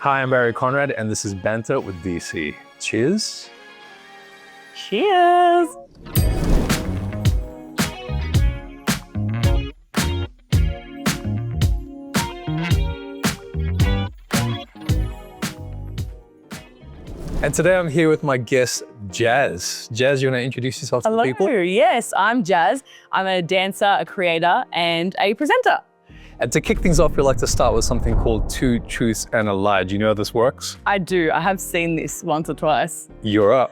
Hi, I'm Barry Conrad, and this is Banter with DC. Cheers. Cheers. And today I'm here with my guest, Jazz. Jazz, you want to introduce yourself to the people? Hello, yes, I'm Jazz. I'm a dancer, a creator, and a presenter. And to kick things off, we like to start with something called Two Truths and a Lie. Do you know how this works? I do. I have seen this once or twice. You're up.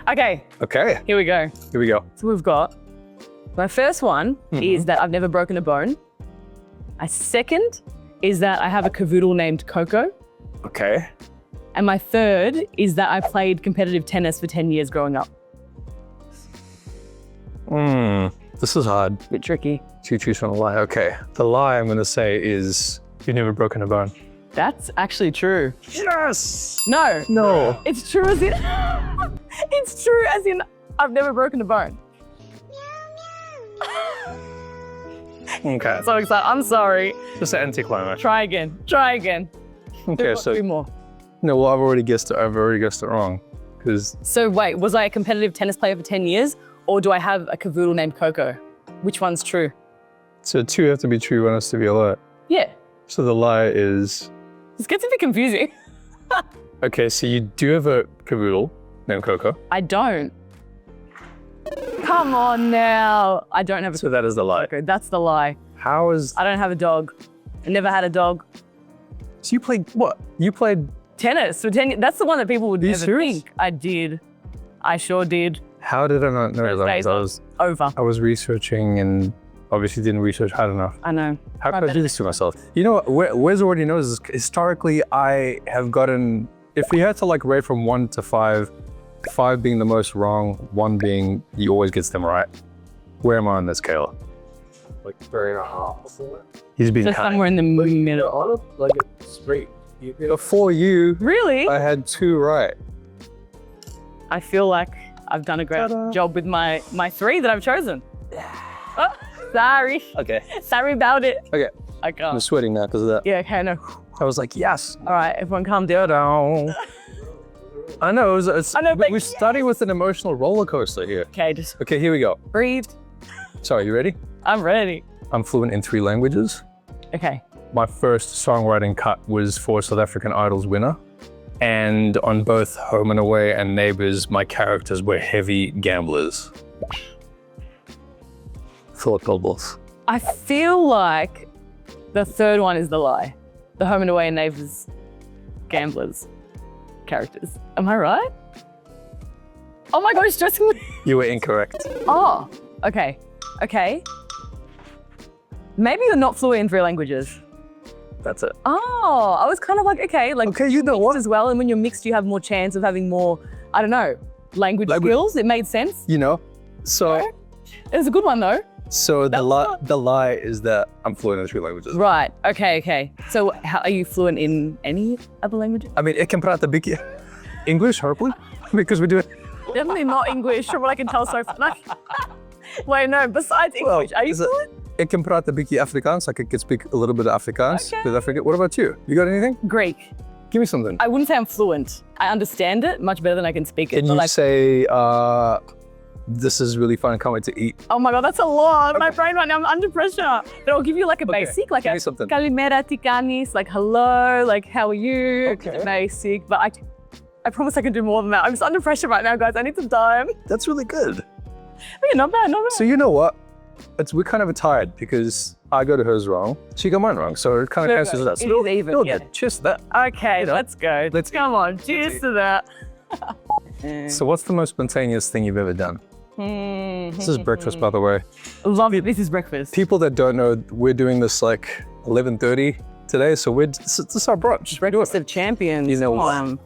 Okay, Okay, here we go. here we go. So we've got, my first one is that I've never broken a bone. My second is that I have a cavoodle named Coco. Okay. And my third is that I played competitive tennis for 10 years growing up. This is hard. Bit tricky. Two truths and a lie. Okay. The lie I'm going to say is you've never broken a bone. That's actually true. Yes! No. No. It's true as in, it's true as in I've never broken a bone. Okay. So excited. I'm sorry. Just an anticlimax. Try again. Try again. Okay, so Three more. no, well, I've already guessed it wrong. Because So wait, was I a competitive tennis player for 10 years or do I have a cavoodle named Coco? Which one's true? so two have to be true, one has to be a lie. Yeah. So the lie is This gets a bit confusing. okay. So you do have a cavoodle named Coco. I don't. Come on now. I don't have a So that is the lie. Coco. That's the lie. How is I don't have a dog. I never had a dog. so you played what? You played. Tennis for 10 years. That's the one that people would Are you never serious? think. I did. I sure did. How did I not know that? Days I was over. I was researching and obviously didn't research hard enough. I know. How could I do this to myself? You know what? Wes already knows this. Historically, I have gotten. If you had to like rate from 1 to 5, 5 being the most wrong, 1 being he always gets them right. Where am I on this scale? Like 3.5. He's been Just kind. somewhere in the middle. On it, like it's straight. Before you, Really? I had 2 right. I feel like I've done a great job with my 3 that I've chosen. Oh, sorry. Okay. Sorry about it. Okay. I I'm can't. sweating now because of that. Yeah, okay, no. I was like, yes. All right, everyone calm down. I know. It's, I know, but we're starting with an emotional roller coaster here. Okay, just Okay, here we go. breathe. Sorry, you ready? I'm ready. I'm fluent in 3 languages. Okay. My first songwriting cut was for South African Idol's winner. And on both Home and Away and Neighbours, my characters were heavy gamblers. Thought bubbles. I feel like the third one is the lie. The Home and Away and Neighbours gamblers characters. Am I right? Oh my God, it's stressing me. You were incorrect. Oh, okay. Okay. Maybe you're not fluent in 3 languages. That's it. Oh, I was kind of like, okay, like Okay, you know what? as well. And when you're mixed, you have more chance of having more, I don't know, language skills. It made sense. You know, so It was a good one though. the lie is that I'm fluent in 3 languages. Right. Okay. Okay. So how, are you fluent in any other language? I mean, ik kan praten beetje English, hopefully, because we do it. Definitely not English, from what I can tell so far. Wait, no, besides English, are you is it- fluent? Ik kan praten een beetje Afrikaans, like I can speak a little bit of Afrikaans. Okay. With Africa. What about you? You got anything? Greek. Give me something. I wouldn't say I'm fluent. I understand it much better than I can speak it. Can but you like, say, this is really fun, I can't wait to eat? oh my God, that's a lot. My brain right now, I'm under pressure. But I'll give you like a Okay, basic, like give a me something. kalimera tikanis, like hello, like how are you? Okay. Basic, but I promise I can do more than that. I'm just under pressure right now, guys. I need some time. That's really good. Okay, not bad, not bad. So you know what? We're kind of tired because I got hers wrong, she got mine wrong, so it kind of Very cancels good. out. So It we'll- is even, we'll yeah. get- Cheers to that. Okay, You know, let's go. let's eat. Come on, cheers eat. to that. So what's the most spontaneous thing you've ever done? This is breakfast, by the way. Love it. This is breakfast. People that don't know, we're doing this like 11:30 today, so this is our brunch. Breakfast of champions. You know Come what? on.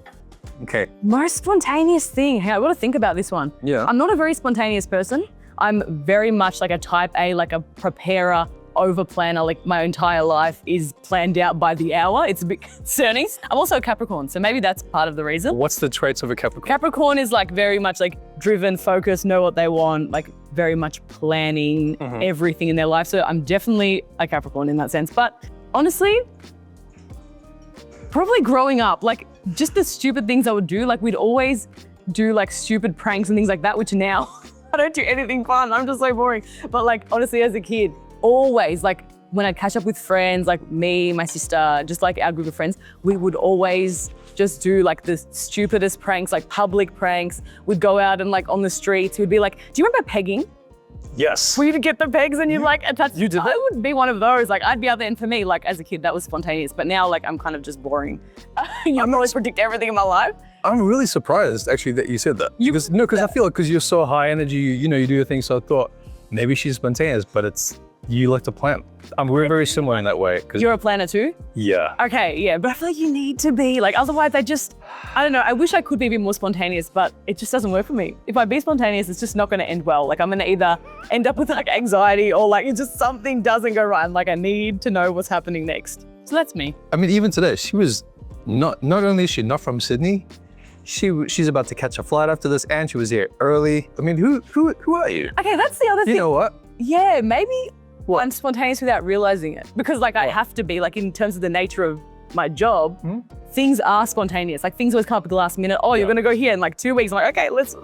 Okay. Most spontaneous thing. Hey, I got to think about this one. Yeah. I'm not a very spontaneous person. I'm very much like a type A, like a preparer, over planner. Like my entire life is planned out by the hour. It's a bit concerning. I'm also a Capricorn, so maybe that's part of the reason. What's the traits of a Capricorn? Capricorn is like very much like driven, focused, know what they want, like very much planning everything in their life. So I'm definitely a Capricorn in that sense. But honestly, Probably growing up, like just the stupid things I would do. Like we'd always do like stupid pranks and things like that, which now I don't do anything fun. I'm just so boring. But like honestly, as a kid, always like when I'd catch up with friends, like me, my sister, just like our group of friends, we would always just do like the stupidest pranks, like public pranks. We'd go out and like on the streets, we'd be like, do you remember pegging? Yes. For you to get the pegs and you'd like attach. You did that? I would be one of those. Like I'd be out there, and for me, like as a kid, that was spontaneous. But now, like I'm kind of just boring. You always predict everything in my life. I'm really surprised actually that you said that. Because I feel like because you're so high energy, you know, you do your thing. So I thought maybe she's spontaneous, but it's you like to plan. We're very similar in that way. You're a planner too? Yeah. Okay, yeah, but I feel like you need to be. Like otherwise, I don't know. I wish I could be a bit more spontaneous, but it just doesn't work for me. If I be spontaneous, it's just not going to end well. Like I'm going to either end up with like anxiety or like it's just something doesn't go right. And like I need to know what's happening next. So that's me. I mean, even today, she was not only is she not from Sydney, she's about to catch a flight after this, and she was here early. I mean, who are you? Okay, that's the other thing. You know what? Yeah, maybe What? I'm spontaneous without realizing it because like I have to be, like in terms of the nature of my job, things are spontaneous. Like things always come up at the last minute. Oh, you're gonna go here in like 2 weeks. I'm like, okay, let's,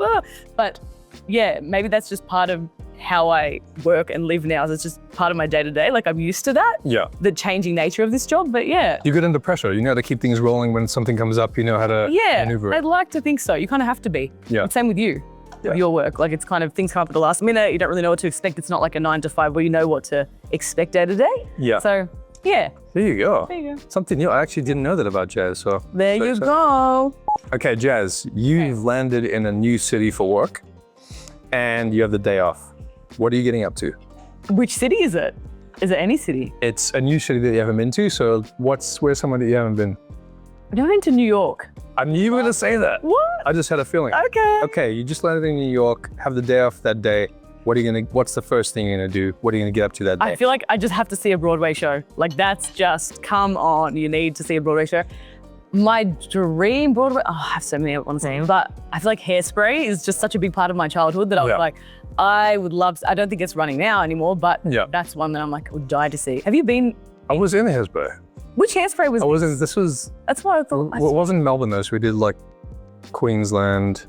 but yeah, maybe that's just part of how I work and live now. It's just part of my day to day. Like I'm used to that. Yeah. The changing nature of this job, but yeah. You get under pressure. You know how to keep things rolling when something comes up. You know how to maneuver it. I'd like to think so. You kind of have to be. Yeah. Same with you. Yeah. Your work, like it's kind of things come up at the last minute. You don't really know what to expect. It's not like a 9 to 5 where you know what to expect day to day. Yeah. So yeah. There you go. There you go. Something new. I actually didn't know that about Jazz. So There you go. Okay, Jazz, you've landed in a new city for work, and you have the day off. What are you getting up to? Which city is it? Is it any city? It's a new city that you haven't been to. So where's somewhere that you haven't been? I've never been to New York. I knew you were gonna say that. What? I just had a feeling. Okay. Okay, you just landed in New York, have the day off that day. What's the first thing you're gonna do? What are you gonna get up to that day? I feel like I just have to see a Broadway show. Like that's just, come on, you need to see a Broadway show. My dream Broadway, I have so many I want to say, but I feel like Hairspray is just such a big part of my childhood that I was like, I would love, I don't think it's running now anymore, but that's one that I'm like, I would die to see. Have you been? I was in Hairspray. Which Hairspray was I wasn't, this was, That's what I thought. it wasn't Melbourne though, so we did like Queensland,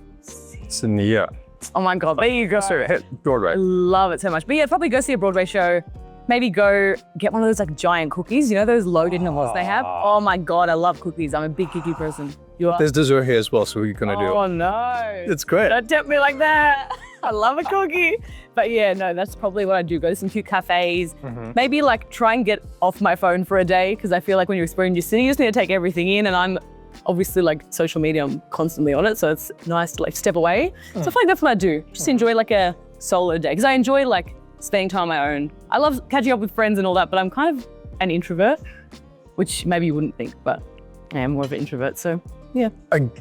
Sydney, yeah. Oh my God, there you go. So hit Broadway. I love it so much. But yeah, probably go see a Broadway show. Maybe go get one of those like giant cookies. You know those loaded noodles they have? Oh my God, I love cookies. I'm a big cookie person. You are? There's dessert here as well, so we're gonna do it. Oh no. It's great. Don't tempt me like that. I love a cookie. But yeah, no, that's probably what I do. Go to some cute cafes. Maybe like try and get off my phone for a day, because I feel like when you're exploring your city, you just need to take everything in, and I'm obviously like social media, I'm constantly on it, so it's nice to like step away. So I feel like that's what I do. Just enjoy like a solo day, because I enjoy like spending time on my own. I love catching up with friends and all that, but I'm kind of an introvert, which maybe you wouldn't think, but I am more of an introvert, so yeah.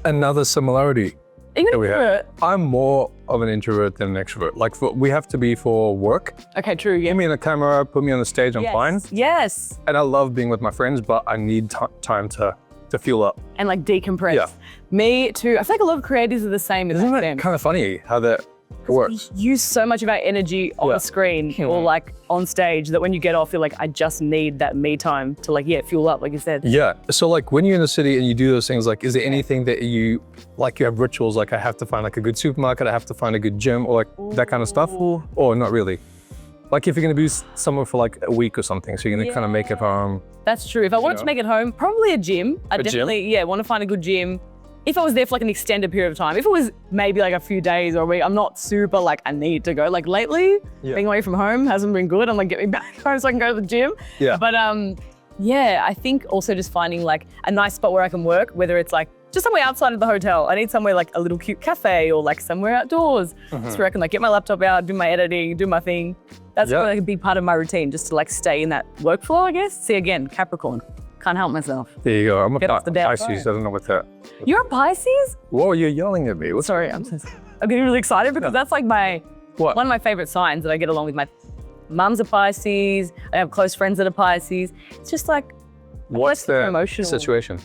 Another similarity. Are you an we have. introvert? I'm more of an introvert than an extrovert. Like we have to be for work. Okay, true, yeah. Put me on the camera, put me on the stage, I'm fine. Yes. And I love being with my friends, but I need time to fuel up. And like decompress. Yeah. Me too. I feel like a lot of creators are the same as Isn't that them. kind of funny how that works? We use so much of our energy on the screen or like on stage that when you get off, you're like, I just need that me time to like, fuel up, like you said. Yeah. So like when you're in the city and you do those things, like is there anything that you have rituals, like I have to find like a good supermarket, I have to find a good gym, or like that kind of stuff? Or not really? Like if you're gonna be somewhere for like a week or something, so you're gonna kind of make it home. That's true. If I wanted to make it home, probably a gym. I definitely, want to find a good gym. If I was there for like an extended period of time, if it was maybe like a few days or a week, I'm not super like, I need to go. Like lately, being away from home hasn't been good. I'm like, get me back home so I can go to the gym. Yeah. But I think also just finding like a nice spot where I can work, whether it's like just somewhere outside of the hotel. I need somewhere like a little cute cafe or like somewhere outdoors. Just where I can like get my laptop out, do my editing, do my thing. That's probably like a big part of my routine, just to like stay in that workflow, I guess. See, again, Capricorn. Can't help myself. There you go. I'm a Pisces. I don't know what that. You're a Pisces? Whoa, you're yelling at me. Sorry, I'm so sorry. I'm getting really excited because that's like one of my favorite signs that I get along with. My mum's a Pisces. I have close friends that are Pisces. It's just like, what's the emotional situation?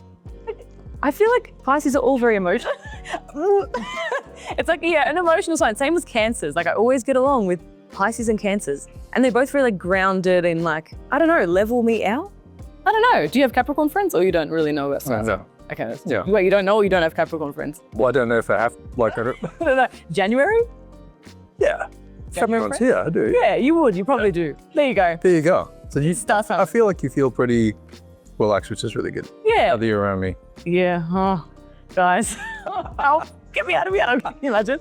I feel like Pisces are all very emotional. It's like, an emotional sign. Same as Cancers. Like I always get along with Pisces and Cancers. And they're both really like grounded and like, I don't know, level me out. I don't know. Do you have Capricorn friends or you don't really know about stars? No. Okay. That's, Yeah. Wait, you don't know or you don't have Capricorn friends? Well, I don't know if I have, like, I don't, I don't know. January? yeah. Capricorn friends? Yeah, I do. Yeah, you would. You probably do. There you go. There you go. So you, Star sign. I feel like you feel pretty relaxed, which is really good. Yeah. Now that you're around me. Yeah. Oh, guys. Oh, get me out of here. Can you imagine?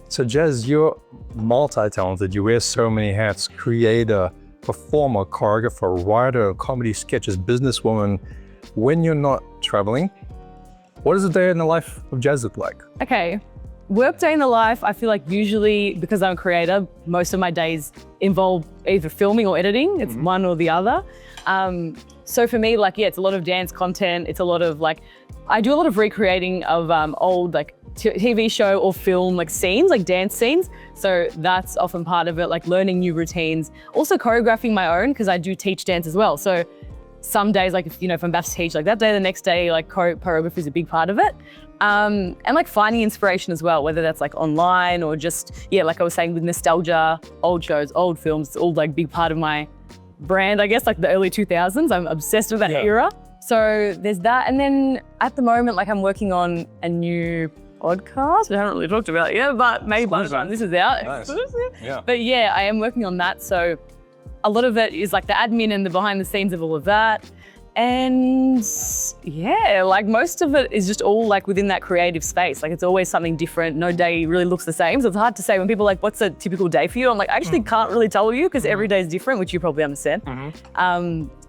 So Jez, you're multi-talented. You wear so many hats: creator, performer, choreographer, writer, comedy sketches, businesswoman. When you're not traveling, what does a day in the life of Jez look like? Okay. Work day in the life, I feel like usually, because I'm a creator, most of my days involve either filming or editing. It's one or the other. So for me, like, yeah, it's a lot of dance content. It's a lot of like, I do a lot of recreating of old like TV show or film like scenes, like dance scenes. So that's often part of it, like learning new routines. Also choreographing my own, because I do teach dance as well. So some days, like, if I'm about to teach like that day, the next day, like choreography is a big part of it. And like finding inspiration as well, whether that's like online or just, yeah, like I was saying with nostalgia, old shows, old films, it's all like big part of my brand, I guess, like the early 2000s. I'm obsessed with that era. So there's that. And then at the moment, like I'm working on a new podcast. We haven't really talked about it yet, but maybe by the time this is out. Nice. Yeah. But yeah, I am working on that. So a lot of it is like the admin and the behind the scenes of all of that. And yeah, like most of it is just all like within that creative space. Like it's always something different. No day really looks the same. So it's hard to say when people are like, what's a typical day for you? I'm like, I actually can't really tell you because every day is different, which you probably understand.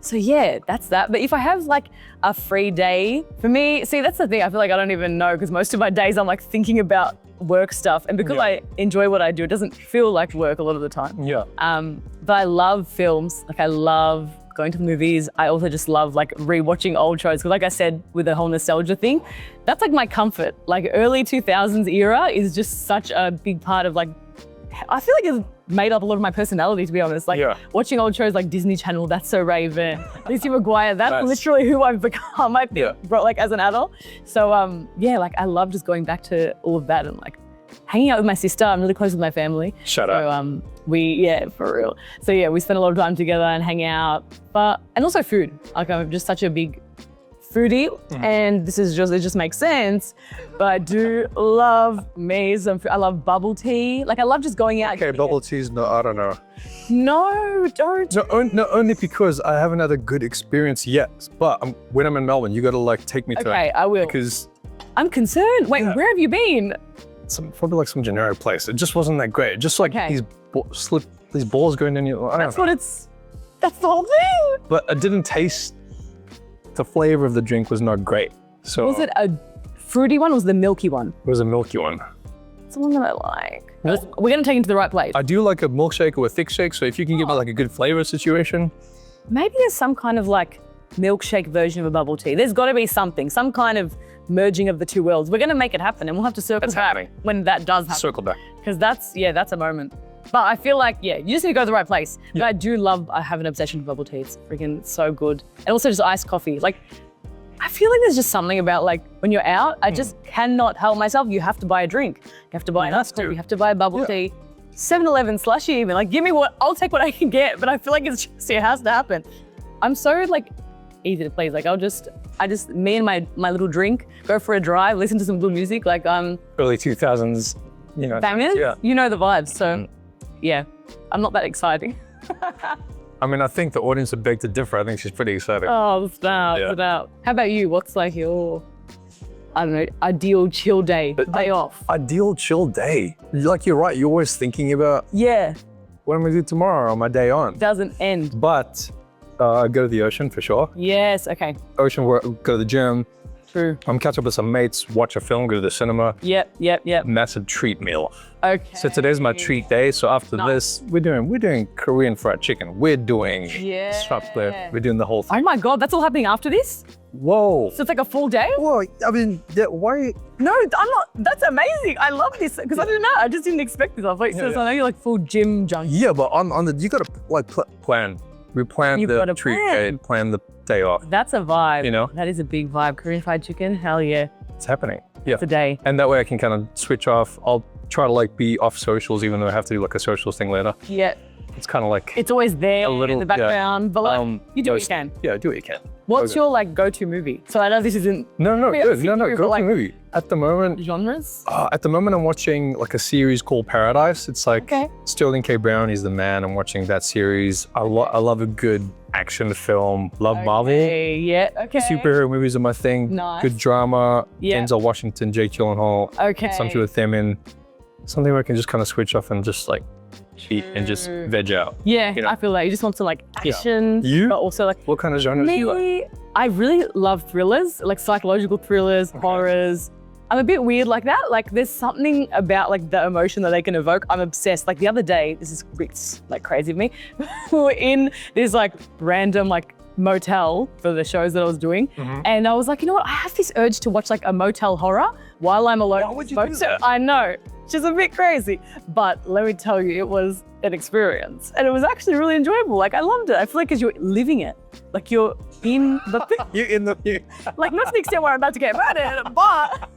So yeah, that's that. But if I have like a free day, for me, see, that's the thing. I feel like I don't even know because most of my days I'm like thinking about work stuff. And because I enjoy what I do, it doesn't feel like work a lot of the time. Yeah. But I love films. Like I love going to the movies. I also just love like rewatching old shows. Because like I said, with the whole nostalgia thing, that's like my comfort. Like early 2000s era is just such a big part of like, I feel like it's made up a lot of my personality, to be honest. Like watching old shows like Disney Channel, That's So Raven, Lizzie McGuire, that's literally who I've become, I think, like as an adult. So yeah, like I love just going back to all of that and like hanging out with my sister. I'm really close with my family. Shut up. Yeah, for real. So yeah, we spend a lot of time together and hang out, and also food. Like I'm just such a big foodie, and it just makes sense. But I do love me some food. I love bubble tea. Like I love just going out. Okay, bubble tea's no, I don't know. No, don't. No, only because I haven't had a good experience yet. But when I'm in Melbourne, you gotta like take me to. Okay, I will. Because I'm concerned. Wait, where have you been? Probably like some generic place. It just wasn't that great. Just like these balls going in your. That's the whole thing. But I didn't taste. The flavor of the drink was not great. So was it a fruity one or was it the milky one? It was a milky one. It's the one that I like. We're gonna take it to the right place. I do like a milkshake or a thick shake, so if you can give me like a good flavor situation. Maybe there's some kind of like milkshake version of a bubble tea. There's gotta be something, some kind of merging of the two worlds. We're gonna make it happen and we'll have to circle back when that does happen. Circle back. Because that's a moment. But I feel like, you just need to go to the right place. But I have an obsession with bubble tea. It's freaking so good. And also just iced coffee. Like, I feel like there's just something about like, when you're out, I just cannot help myself. You have to buy a drink. You have to buy an iced coffee. You have to buy a bubble tea. 7-Eleven slushy even. Like, give me I'll take what I can get. But I feel like it has to happen. I'm so like, easy to please. Like me and my little drink, go for a drive, listen to some good music. Like early 2000s, Bangers? You know the vibes. So yeah, I'm not that exciting. I mean, I think the audience would beg to differ. I think she's pretty excited. Oh, stop. How about you? What's like your, I don't know, ideal chill day off? Ideal chill day. Like you're right, you're always thinking about what I'm gonna do tomorrow on my day on. Doesn't end. But I go to the ocean for sure. Yes, okay. Ocean work, go to the gym. True. Catch up with some mates, watch a film, go to the cinema. Yep. And that's a treat meal. Okay. So today's my treat day. So after this, we're doing Korean fried chicken. We're doing chocolate. We're doing the whole thing. Oh my God, that's all happening after this? Whoa. So it's like a full day? Whoa, I mean, why? No, I'm not, that's amazing. I love this, because I didn't know, I just didn't expect this. I thought, so I know you're like full gym junkie. Yeah, but you gotta like plan. We plan the treat day, plan the day off. That's a vibe. That is a big vibe. Korean fried chicken, hell yeah. It's happening. Yeah. It's a day. And that way I can kind of switch off. I'll try to like be off socials, even though I have to do like a socials thing later. Yeah. It's kind of like it's always there in the background, but like, you do what you can. Yeah, do what you can. What's Okay. your like go-to movie? So I know this isn't No, Yeah, good. No, but go like- to movie. At the moment, genres. at the moment, I'm watching like a series called Paradise. It's like Okay. Sterling K. Brown. He's the man. I'm watching that series. I love a good action film. Love Marvel. Okay, yeah, okay. Superhero movies are my thing. Nice. Good drama. Yeah. Denzel Washington, Jake Gyllenhaal. Okay. Something with them in. Something where I can just kind of switch off and just like eat and just veg out. Yeah, you know. I feel like you just want to like action, You? but also like What kind of genres do you like? me. I really love thrillers, like psychological thrillers, horrors. I'm a bit weird like that. Like there's something about like the emotion that they can evoke. I'm obsessed. Like the other day, this is like crazy of me. We were in this like random like motel for the shows that I was doing. And I was like, you know what? I have this urge to watch like a motel horror while I'm alone. Why would you do that? I know, which is a bit crazy. But let me tell you, it was an experience. And it was actually really enjoyable. Like I loved it. I feel like because you're living it. Like you're in the thing. You in the Like not to the extent where I'm about to get murdered, but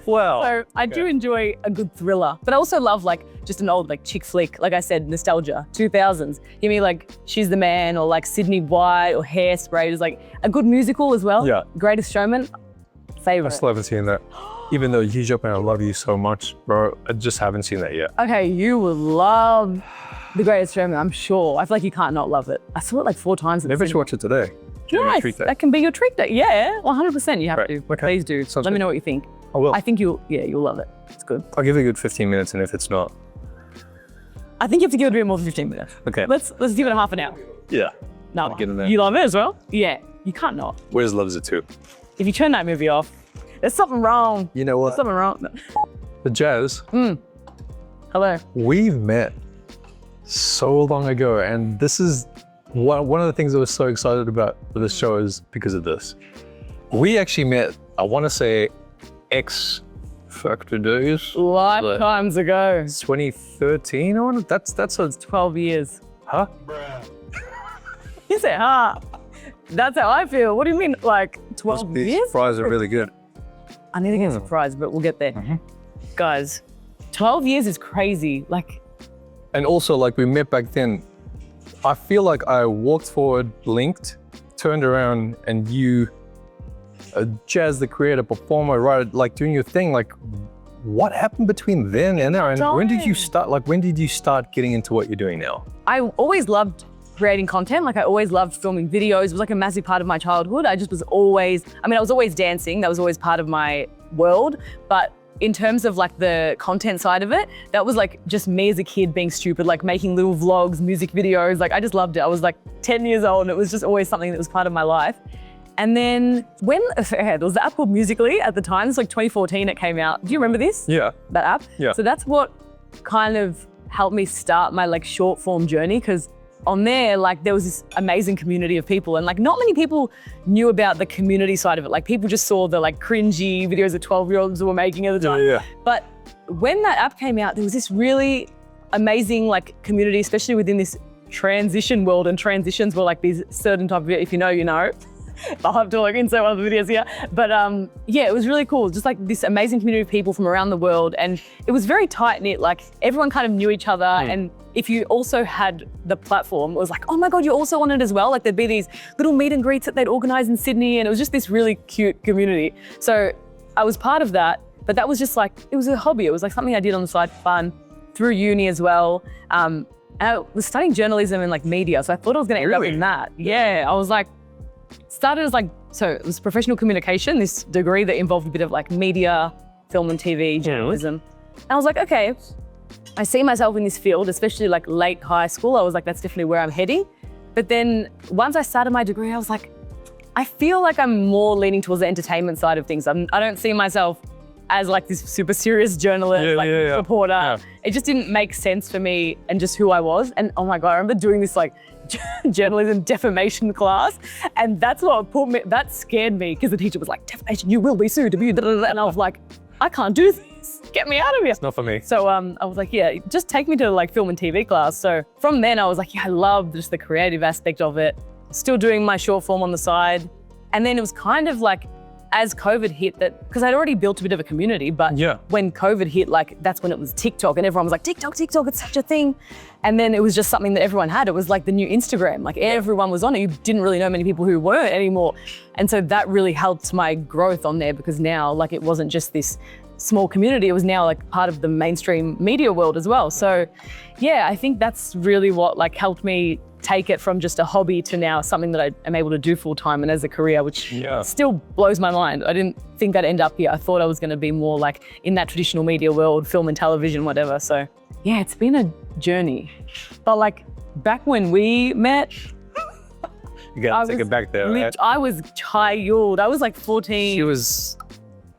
well. so I do enjoy a good thriller, but I also love like just an old like chick flick. Like I said, nostalgia, 2000s. Give me like She's the Man or like Sydney White or Hairspray. There's like a good musical as well. Yeah. Greatest Showman, I favorite. still haven't seen that. Even though you jump and I love you so much, bro, I just haven't seen that yet. Okay, you will love The Greatest Showman, I'm sure. I feel like you can't not love it. I saw it like 4 times. in the Maybe I should cinema. watch it today. Give me a Nice. treat day. That can be your treat day. Yeah, 100% you have Right. to. Okay. Please do. Sounds Let me good. know what you think. I will. I think you'll love it. It's good. I'll give it a good 15 minutes, and if it's not, I think you have to give it a bit more than 15 minutes. okay. Let's give it a half an hour. Yeah. No, get in there. you love it as well? Yeah, you can't not. Where's Loves It Too? If you turn that movie off, there's something wrong. You know what? Something wrong. The Jazz, Hello. we've met so long ago, and this is one of the things I was so excited about for this show is because of this. We actually met, I want to say, X Factor days. Lifetimes ago. 2013 on it? That's a 12 years. huh? You say, that's how I feel. What do you mean, like 12 These years? fries are really good. I need to get surprised, but we'll get there. Guys, 12 years is crazy. Like, And also, like, we met back then. I feel like I walked forward, blinked, turned around, and you, Jazz, the creator, performer, writer, like doing your thing. Like, what happened between then and now? And when did you Time. start? Like, when did you start getting into what you're doing now? I always loved creating content. Like I always loved filming videos. It was like a massive part of my childhood. I just was always, I was always dancing. That was always part of my world. But in terms of like the content side of it, that was like just me as a kid being stupid, like making little vlogs, music videos. Like I just loved it. I was like 10 years old and it was just always something that was part of my life. And then when, there was the app called Musical.ly at the time. It's like 2014 it came out. Do you remember this? Yeah. That app? Yeah. So that's what kind of helped me start my like short form journey, because on there, like there was this amazing community of people, and like not many people knew about the community side of it. Like people just saw the like cringy videos that 12-year-olds were making at the time. Yeah. But when that app came out, there was this really amazing like community, especially within this transition world, and transitions were like these certain type of, if you know, you know. I'll have to like insert one of the videos here. But yeah, it was really cool. Just like this amazing community of people from around the world. And it was very tight knit. Like everyone kind of knew each other. And if you also had the platform, it was like, oh my God, you're also on it as well. Like there'd be these little meet and greets that they'd organize in Sydney. And it was just this really cute community. So I was part of that, but that was just like, it was a hobby. It was like something I did on the side for fun through uni as well. And I was studying journalism and like media. So I thought I was gonna end up in that. Yeah, I was like, started as like, so it was professional communication, this degree that involved a bit of like media, film and TV, journalism. And I was like, okay, I see myself in this field, especially like late high school. I was like, that's definitely where I'm heading. But then once I started my degree, I was like, I feel like I'm more leaning towards the entertainment side of things. I don't see myself as like this super serious journalist, reporter. Yeah. It just didn't make sense for me and just who I was. And oh my God, I remember doing this like journalism defamation class. And that's what put me, that scared me, because the teacher was like, defamation, you will be sued. And I was like, I can't do this. Get me out of here. Not for me. So I was like, yeah, just take me to like film and TV class. So from then I was like, yeah, I love just the creative aspect of it. Still doing my short form on the side. And then it was kind of like as COVID hit that, because I'd already built a bit of a community, but Yeah. when COVID hit, like that's when it was TikTok and everyone was like, TikTok, it's such a thing. And then it was just something that everyone had. It was like the new Instagram, like everyone was on it. You didn't really know many people who weren't anymore. And so that really helped my growth on there, because now like it wasn't just this small community, it was now like part of the mainstream media world as well. So yeah, I think that's really what like helped me take it from just a hobby to now something that I am able to do full time and as a career, which still blows my mind. I didn't think I'd end up here. I thought I was going to be more like in that traditional media world, film and television, whatever. So yeah, it's been a journey. But like back when we met, You gotta take it back there. Right? I was child. I was like 14. She was,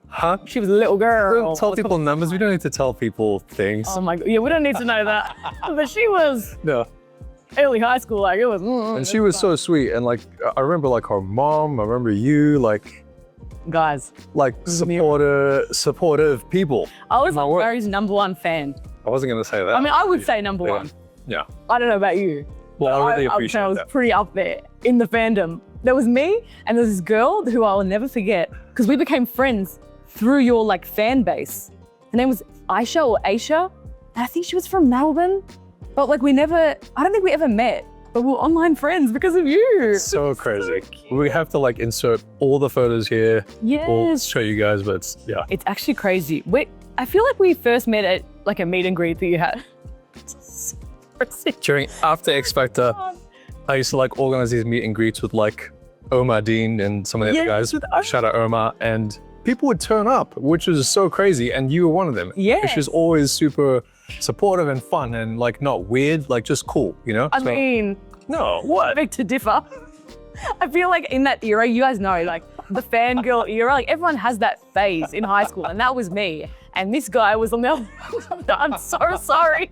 huh? She was a little girl. Don't tell people numbers. We don't need to tell people things. Oh my God. Yeah, we don't need to know that. But she was No. early high school. Like it was. And she was so sweet. And like, I remember like her mom, I remember you, like Guys, supportive people. I was My like word. Barry's #1 fan. I wasn't gonna say that. I mean, I would say number one. Yeah. I don't know about you. Well, I really I would say appreciate I was that. pretty up there in the fandom. There was me and there's this girl who I will never forget, because we became friends through your like fan base. Her name was Aisha or Aisha. And I think she was from Melbourne. But like I don't think we ever met, but we were online friends because of you. So crazy. We have to like insert all the photos here. We'll Yes. show you guys, but it's, yeah. It's actually crazy. I feel like we first met at like a meet and greet that you had. After X Factor, I used to like organize these meet and greets with like Omar Dean and some of the Yes, other guys. with Omar. Shout out Omar. And people would turn up, which was so crazy. And you were one of them. Yes. She's always super supportive and fun and like not weird, like just cool, you know? I mean, no, what? beg to differ. I feel like in that era, you guys know, like the fangirl era, like everyone has that phase in high school, and that was me. And this guy was on the other. I'm so sorry.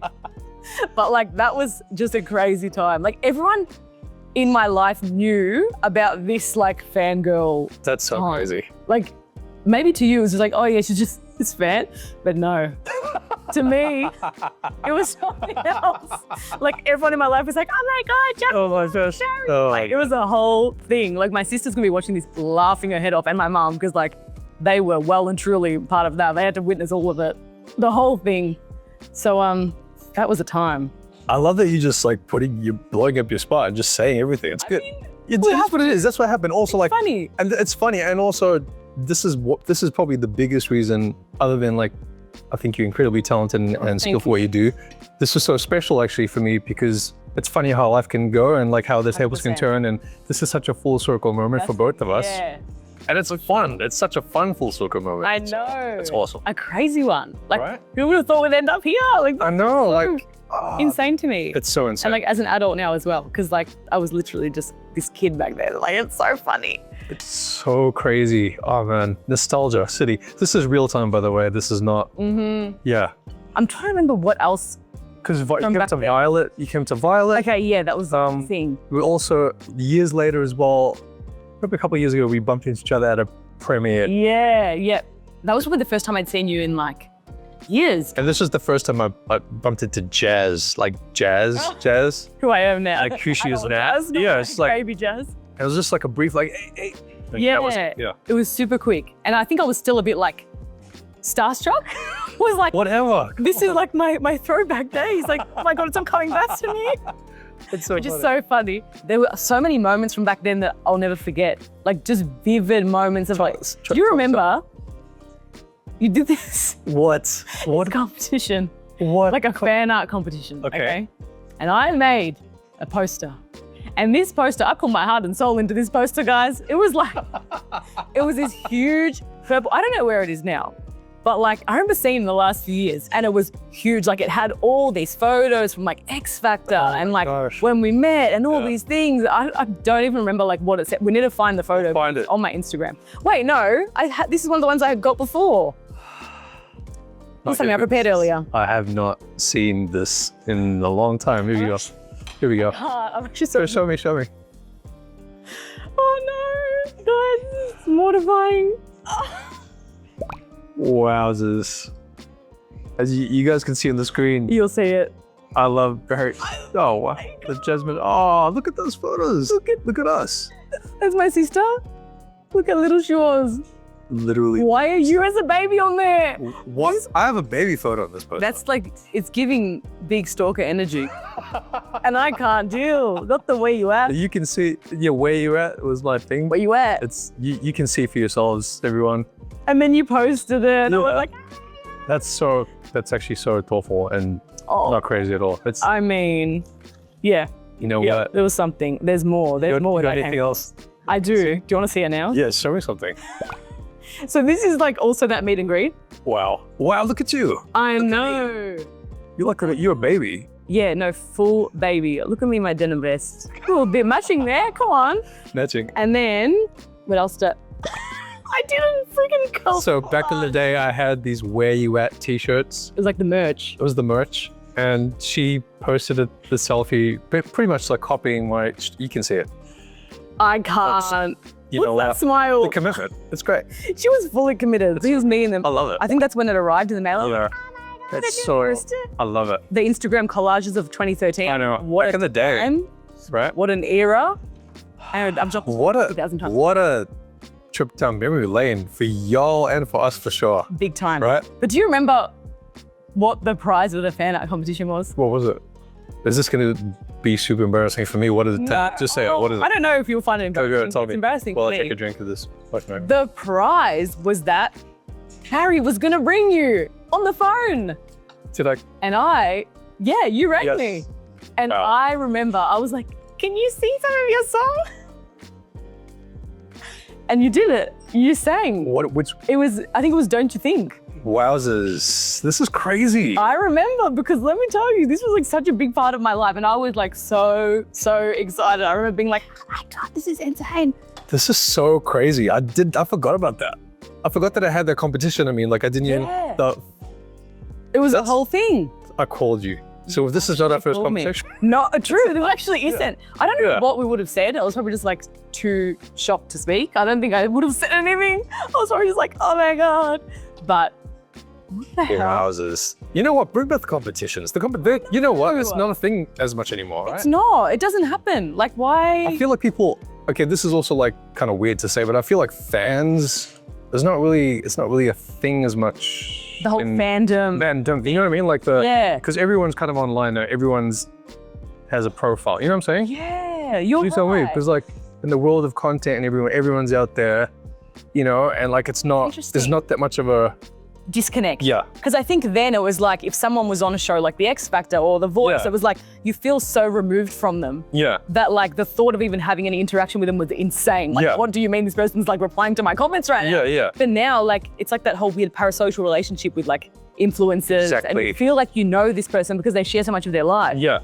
But like that was just a crazy time. Like everyone in my life knew about this like fangirl. That's so time. crazy. Like maybe to you it was just like, oh yeah, she's just this fan. But no. To me, it was something else. Like everyone in my life was like, oh my God, Jack. Oh my gosh. Oh. Like it was a whole thing. Like my sister's gonna be watching this laughing her head off, and my mom, because like they were well and truly part of that. They had to witness all of it, the whole thing. So that was a time. I love that you just like you're blowing up your spot and just saying everything. It's good. That's what it is. That's what happened. Also, like, funny. and it's funny. And also, this is probably the biggest reason, other than like, I think you're incredibly talented and skillful what you do. This is so special actually for me, because it's funny how life can go and like how the tables can 100%. turn. And this is such a full circle moment for both of us. Yeah. And it's fun. It's such a fun full circle moment. I know. It's awesome. A crazy one. Like Right? who would have thought we'd end up here? Like I know, so like, insane to me. it's so insane. And like as an adult now as well, because like I was literally just this kid back then. Like it's so funny. It's so crazy. Oh man, nostalgia city. This is real time, by the way. This is not. Yeah, I'm trying to remember what else. because you came back to then. Violet. You came to Violet. Okay, yeah, that was the thing. We also years later as well. Probably a couple of years ago, we bumped into each other at a premiere. Yeah. That was probably the first time I'd seen you in like years. And this was the first time I bumped into Jazz, like Jazz. Who I am now. Like who she is Adult now. Jazz, Yeah, it's like baby Jazz. it was just like a brief like, hey. Like, Yeah. that was it. Yeah. It was super quick. And I think I was still a bit like starstruck. Was like, Whatever. this is like my throwback days. Like, oh my God, it's all coming back to me. It's so Which is funny. so funny. There were so many moments from back then that I'll never forget. Like just vivid moments of like, do you remember you did this What? competition? What? Like a fan art competition, Okay. okay? And I made a poster. And this poster, I put my heart and soul into this poster, guys. It was like, it was this huge purple, I don't know where it is now, but like, I remember seeing it in the last few years and it was huge. Like it had all these photos from like X Factor and like gosh. when we met and all Yeah. these things. I don't even remember like what it said. We need to find the photo Find it. on my Instagram. Wait, no, this is one of the ones I got before. This is something I prepared earlier. I have not seen this in a long time. Here we go. Here we go. I'm actually so Show me. Oh no, guys, it's mortifying. Wowzers. As you guys can see on the screen, You'll see it. I love her. Oh, wow. The Jasmine. Oh, look at those photos. Look at us. That's my sister. Look at little Shores. literally. Why are you as a baby on there? What? I have a baby photo on this post. That's like, it's giving big stalker energy. And I can't deal. Not the way you at. You can see, yeah, where you at was my thing. Where you at? It's you can see for yourselves, everyone. And then you posted it. And I was like, That's actually so thoughtful and oh. not crazy at all. It's I mean, yeah. you know Yeah, what? there was something. There's more. There's more. You got that anything came. else? I do. Do you want to see it now? Yeah, show me something. So this is like also that meet and greet. Wow. Wow, look at you. I know. You're a baby. Yeah, no, full baby. Look at me in my denim vest. Cool, a bit matching there. Come on. Matching. And then, what else did I didn't freaking go. So back in the day, I had these "Where You At" T-shirts. It was like the merch. It was the merch, and she posted the selfie, pretty much like copying my. You can see it. I can't. You What's know that what? smile? The commitment. It's great. She was fully committed. It was me and them. I love it. I think that's when it arrived in the mail. I love it. That's so. I love it. The Instagram collages of 2013. I know. What Back a in the day, time. right? What an era. And I'm just What a 2,000 times. what a trip down memory lane for y'all and for us for sure. Big time. Right? But do you remember what the prize of the fan art competition was? What was it? Is this going to be super embarrassing for me? What is it? Just say it. What is I it? don't know if you'll find it Go, embarrassing. tell It's me. embarrassing Well, for I'll me. take a drink of this. Fuck no. The prize was that Harry was gonna ring you on the phone. Did I? And you rang Yes. me. And Oh. I remember, I was like, can you see some of your song? And you did it. You sang. What? Which? I think it was Don't You Think. Wowzers! This is crazy. I remember because let me tell you, this was like such a big part of my life. And I was like so excited. I remember being like, oh my God, this is insane. This is so crazy. I forgot about that. I forgot that I had that competition. I mean, like I didn't even. It was a That's- whole thing. I called you. So if this is not our first Called me. conversation. No, true. There actually isn't. I don't know Yeah. what we would have said. I was probably just like too shocked to speak. I don't think I would have said anything. I was probably just like, oh my God. But what the hell? Wowzers! You know what? Bring back the competitions. You know what? It's not a thing as much anymore, right? It's not. It doesn't happen. Like why? I feel like people. Okay, this is also like kind of weird to say, but I feel like fans. It's not really a thing as much. The whole fandom. Fandom. You know what I mean? Like Yeah. Because everyone's kind of online now. Everyone's has a profile. You know what I'm saying? Yeah, you're You tell me, right. because like in the world of content and everyone's out there, you know, and like it's not. There's Interesting. not that much of a. Disconnect. Yeah. Because I think then it was like if someone was on a show like The X Factor or The Voice, Yeah. it was like you feel so removed from them. Yeah. That like the thought of even having any interaction with them was insane. Like, Yeah. what do you mean this person's like replying to my comments right now? Yeah. Yeah. But now, like, it's like that whole weird parasocial relationship with like influencers. And Exactly. you feel like you know this person because they share so much of their life. Yeah.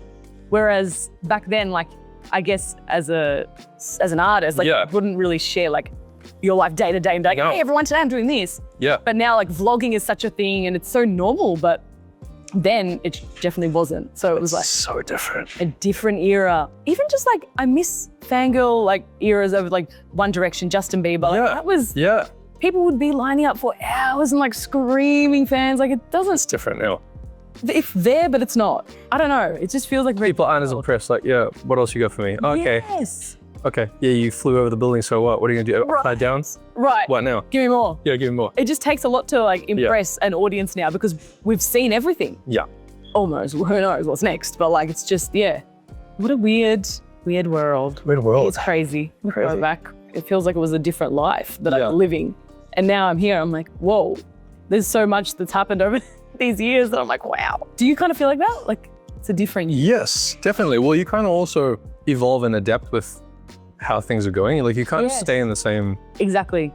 Whereas back then, like, I guess as an artist, like, Yeah. you wouldn't really share like your life day to day and be like, No. hey, everyone, today I'm doing this. Yeah. But now, like, vlogging is such a thing and it's so normal, but then it definitely wasn't. So it was like So different. a different era. Even just like, I miss fangirl like eras of like One Direction, Justin Bieber. Like, Yeah. that was, Yeah. people would be lining up for hours and like screaming fans. Like, it It's doesn't, different now. it's there, but it's not. I don't know. It just feels like very People aren't as impressed. Like, yeah, what else you got for me? Okay. Yes. Okay. Yeah, you flew over the building, so what? What are you gonna do? Right. Upside down? Right. What now? Give me more. Yeah, give me more. It just takes a lot to like impress an audience now because we've seen everything. Yeah. Almost. Who knows what's next? But like, it's just, yeah. What a weird world. Weird world. It's crazy. Crazy. Go back. It feels like it was a different life that Yeah. I'm living. And now I'm here. I'm like, whoa, there's so much that's happened over these years that I'm like, wow. Do you kind of feel like that? Like, it's a different Yes, definitely. Well, you kind of also evolve and adapt with how things are going. Like, you can't Yes. stay in the same. Exactly.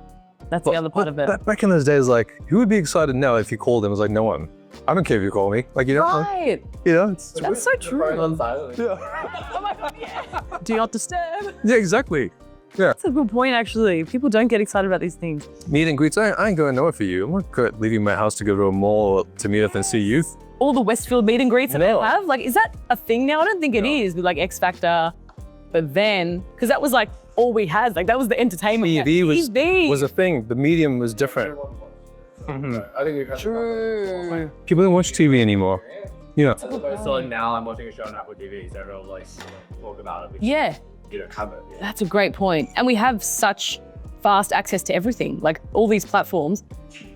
That's the other part of it. Back in those days, like, who would be excited now if you called them? It was like, no one. I don't care if you call me. Like, you know, like, Right. you know, it's, That's so true. On silent. yeah. Oh my God, yeah. Do not disturb. Yeah, exactly. Yeah. That's a good point, actually. People don't get excited about these things. Meet and greets. I ain't going nowhere for you. I'm not leaving my house to go to a mall to meet up and see youth. All the Westfield meet and greets that No. they have, like, is that a thing now? I don't think it is with like X Factor. But then, because that was like all we had, like that was the entertainment. TV TV. was a thing. The medium was different. I think we've had True. People don't watch TV anymore. Yeah. So now I'm watching a show on Apple TV, so everyone like talk about it. Because Yeah, you don't have it. Yeah. that's a great point. And we have such fast access to everything. Like all these platforms,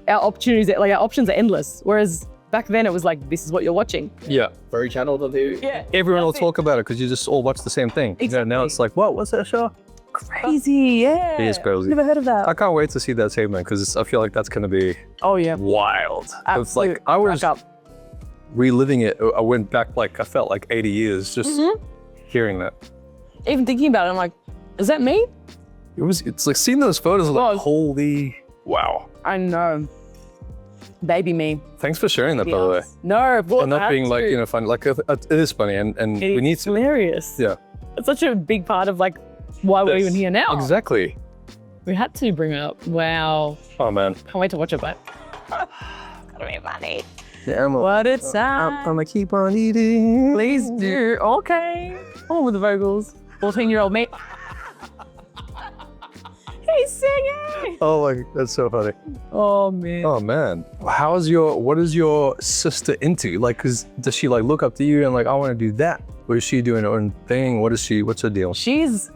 our options are endless. Whereas back then it was like, this is what you're watching. Yeah. Very channel.tv. Yeah. Everyone will That's it. talk about it because you just all watch the same thing. You know, now Exactly. it's like, what? What's that show? Crazy, yeah. It is crazy. Never heard of that. I can't wait to see that segment because I feel like that's going to be Oh yeah. wild. It's Absolute like I was crack up. reliving it. I went back like I felt like 80 years just hearing that. Even thinking about it, I'm like, is that me? It's like seeing those photos. Like, Oh. holy wow! I know. Baby me. Thanks for sharing that, by the way. Yes. No, well, And not being like funny. Like it is funny, and we need it's to. hilarious. Yeah. It's such a big part of like why we're even here now. Exactly. We had to bring it up. Wow. Oh man. Can't wait to watch it, but gotta be funny. Yeah, What it's I'm gonna keep on eating. Please do. Okay. Oh, with the vocals. 14-year-old me. He's singing. Oh my, that's so funny. Oh man. Oh man. What is your sister into? Like, does she like look up to you and like, I want to do that? Or is she doing her own thing? What's her deal? She's